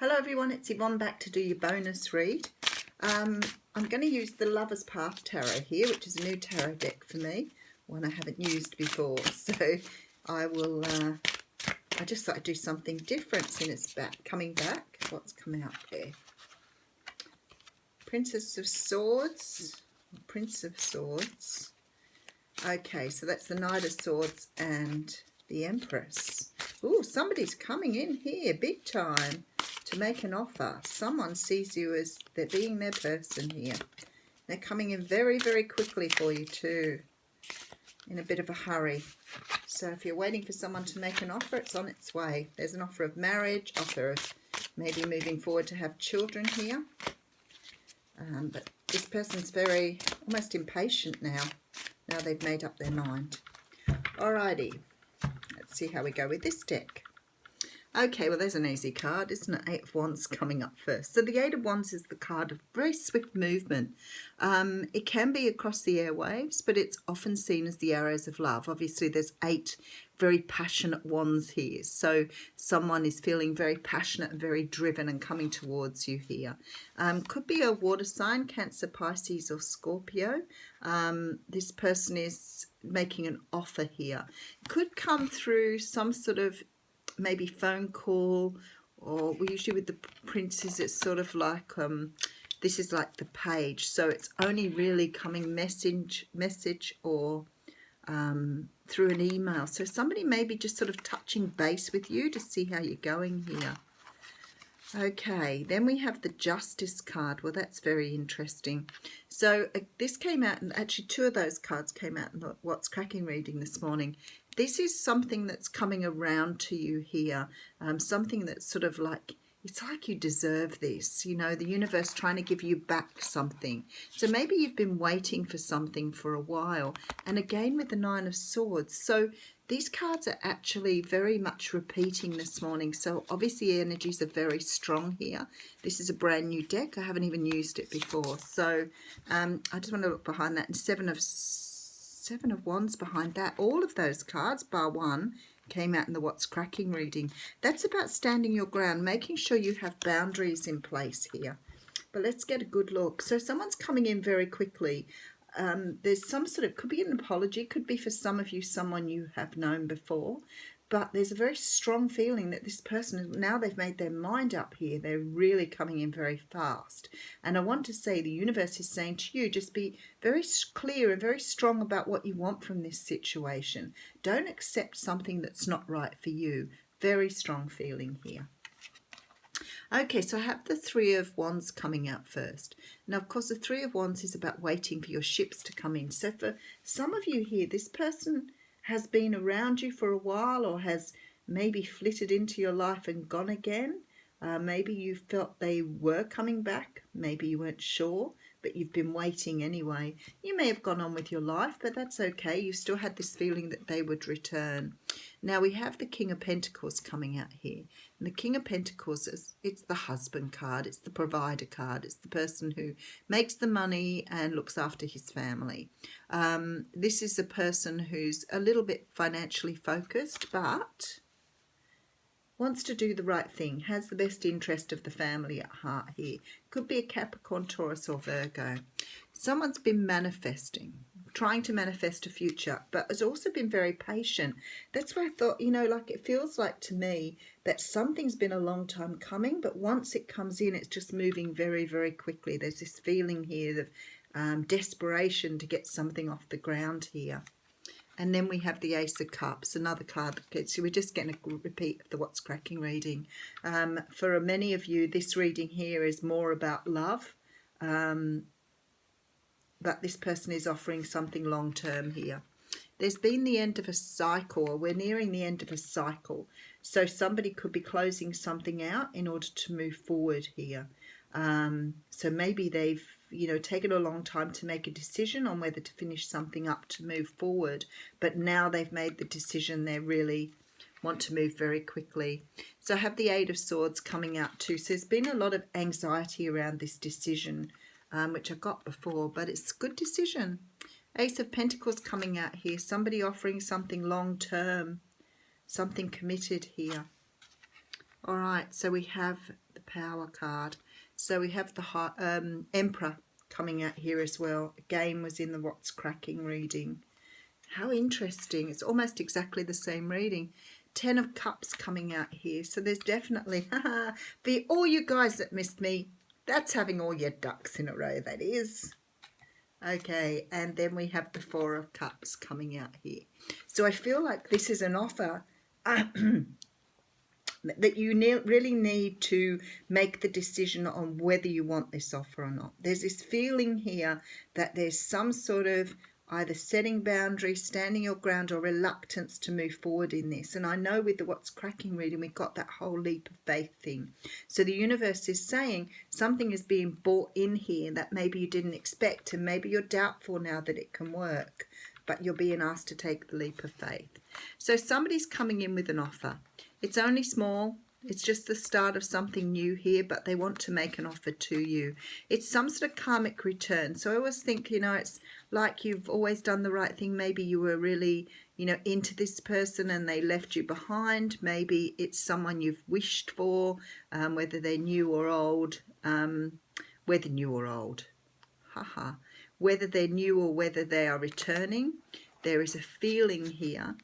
Hello everyone, it's Yvonne back to do your bonus read. I'm going to use the Lover's Path Tarot here, which is a new tarot deck for me, one I haven't used before. So I just thought I'd do something different since it's coming back. What's come out there? Princess of Swords, Prince of Swords. Okay, so that's the Knight of Swords and the Empress. Oh, somebody's coming in here big time to make an offer. Someone sees you as they're being their person here. They're coming in very, very quickly for you too, in a bit of a hurry. So if you're waiting for someone to make an offer, it's on its way. There's an offer of marriage, offer of maybe moving forward to have children here. But this person's very, almost impatient now they've made up their mind. Alrighty, let's see how we go with this deck. Okay, well there's an easy card, isn't it? Eight of Wands coming up first. So the Eight of Wands is the card of very swift movement. It can be across the airwaves, but it's often seen as the arrows of love. Obviously there's 8 very passionate wands here. So someone is feeling very passionate and very driven and coming towards you here. Could be a water sign, Cancer, Pisces or Scorpio. This person is making an offer here. Could come through some sort of maybe phone call, or we usually with the princes it's sort of like this is like the page, so it's only really coming message or through an email. So somebody may be just sort of touching base with you to see how you're going here. Okay, then we have the Justice card. Well, that's very interesting. So this came out, and actually 2 of those cards came out in the What's Cracking reading this morning. This is something that's coming around to you here, something that's sort of like, it's like you deserve this, you know, the universe trying to give you back something. So maybe you've been waiting for something for a while. And again with the Nine of Swords. So these cards are actually very much repeating this morning. So obviously energies are very strong here. This is a brand new deck. I haven't even used it before. So I just want to look behind that. And Seven of Wands behind that. All of those cards, bar one, came out in the What's Cracking reading. That's about standing your ground, making sure you have boundaries in place here. But let's get a good look. So someone's coming in very quickly. There's some sort of, could be an apology, could be for some of you someone you have known before, but there's a very strong feeling that this person, now they've made their mind up here, they're really coming in very fast. And I want to say the universe is saying to you, just be very clear and very strong about what you want from this situation. Don't accept something that's not right for you. Very strong feeling here. Okay, so I have the Three of Wands coming out first. Now, of course, the Three of Wands is about waiting for your ships to come in. So for some of you here, this person has been around you for a while, or has maybe flitted into your life and gone again. Maybe you felt they were coming back. Maybe you weren't sure, but you've been waiting anyway. You may have gone on with your life, but that's okay. You still had this feeling that they would return. Now we have the King of Pentacles coming out here. And the King of Pentacles, it's the husband card, it's the provider card, it's the person who makes the money and looks after his family. This is a person who's a little bit financially focused, but wants to do the right thing, has the best interest of the family at heart here. Could be a Capricorn, Taurus or Virgo. Someone's been manifesting, trying to manifest a future, but has also been very patient. That's why I thought, you know, like it feels like to me that something's been a long time coming, but once it comes in, it's just moving very, very quickly. There's this feeling here of desperation to get something off the ground here. And then we have the Ace of Cups, another card. So we're just getting a repeat of the What's Cracking reading. For many of you, this reading here is more about love. But this person is offering something long-term here. There's been the end of a cycle, or we're nearing the end of a cycle. So somebody could be closing something out in order to move forward here. So maybe they've, you know, taken a long time to make a decision on whether to finish something up to move forward. But now they've made the decision, they really want to move very quickly. So I have the Eight of Swords coming out too. So there's been a lot of anxiety around this decision, which I got before, but it's a good decision. Ace of Pentacles coming out here. Somebody offering something long-term, something committed here. All right, so we have the Power card. So we have the Emperor coming out here as well. Again, was in the What's Cracking reading. How interesting. It's almost exactly the same reading. 10 of Cups coming out here. So there's definitely, for all you guys that missed me, that's having all your ducks in a row, that is. Okay, and then we have the 4 of Cups coming out here. So I feel like this is an offer that you really need to make the decision on whether you want this offer or not. There's this feeling here that there's some sort of either setting boundaries, standing your ground, or reluctance to move forward in this. And I know with the What's Cracking reading, we got that whole leap of faith thing. So the universe is saying something is being brought in here that maybe you didn't expect, and maybe you're doubtful now that it can work, but you're being asked to take the leap of faith. So somebody's coming in with an offer. It's only small. It's just the start of something new here, but they want to make an offer to you. It's some sort of karmic return. So I always think, you know, it's like you've always done the right thing. Maybe you were really, you know, into this person and they left you behind. Maybe it's someone you've wished for, whether they're new or old. Whether new or old. Haha. Whether they're new or whether they are returning. There is a feeling here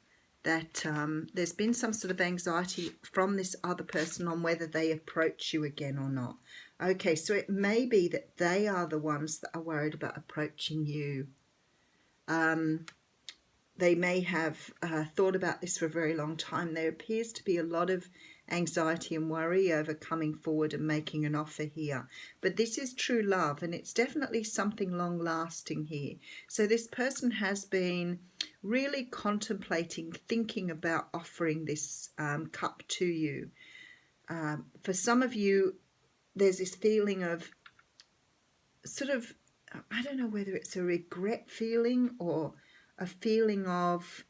that there's been some sort of anxiety from this other person on whether they approach you again or not. Okay, so it may be that they are the ones that are worried about approaching you. They may have thought about this for a very long time. There appears to be a lot of anxiety and worry over coming forward and making an offer here. But this is true love, and it's definitely something long-lasting here. So this person has been really contemplating, thinking about offering this cup to you. For some of you, there's this feeling of sort of, I don't know whether it's a regret feeling or a feeling of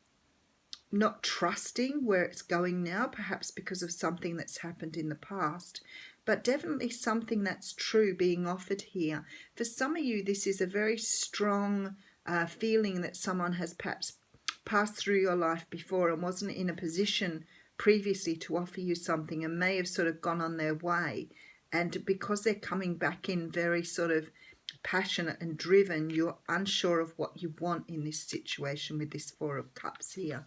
not trusting where it's going now, perhaps because of something that's happened in the past, but definitely something that's true being offered here. For some of you, this is a very strong feeling that someone has perhaps passed through your life before and wasn't in a position previously to offer you something and may have sort of gone on their way. And because they're coming back in very sort of passionate and driven, you're unsure of what you want in this situation with this 4 of Cups here.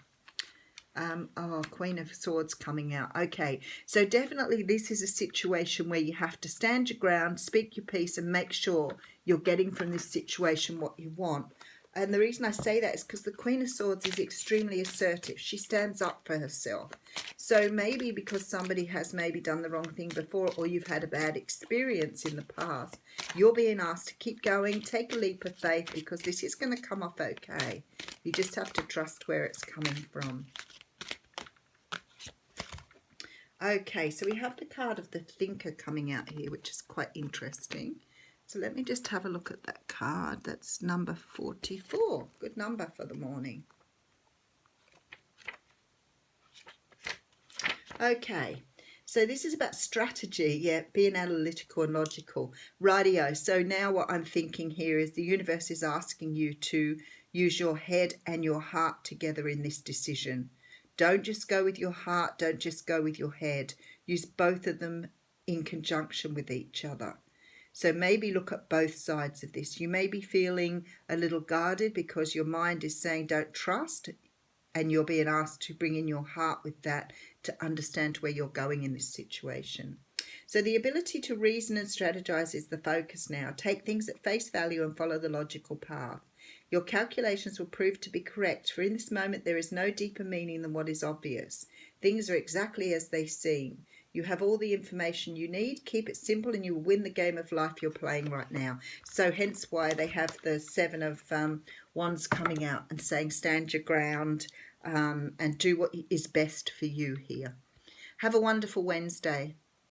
Queen of Swords coming out. Okay, so definitely this is a situation where you have to stand your ground, speak your piece, and make sure you're getting from this situation what you want. And the reason I say that is because the Queen of Swords is extremely assertive. She stands up for herself. So maybe because somebody has maybe done the wrong thing before, or you've had a bad experience in the past, you're being asked to keep going, take a leap of faith, because this is going to come off okay. You just have to trust where it's coming from. Okay, so we have the card of the Thinker coming out here, which is quite interesting. So let me just have a look at that card. That's number 44. Good number for the morning. Okay, so this is about strategy, yeah, being analytical and logical. Rightio, so now what I'm thinking here is the universe is asking you to use your head and your heart together in this decision. Don't just go with your heart, don't just go with your head. Use both of them in conjunction with each other. So maybe look at both sides of this. You may be feeling a little guarded because your mind is saying don't trust, and you're being asked to bring in your heart with that to understand where you're going in this situation. So the ability to reason and strategize is the focus now. Take things at face value and follow the logical path. Your calculations will prove to be correct, for in this moment there is no deeper meaning than what is obvious. Things are exactly as they seem. You have all the information you need. Keep it simple and you will win the game of life you're playing right now. So hence why they have the 7 of Wands coming out and saying stand your ground and do what is best for you here. Have a wonderful Wednesday.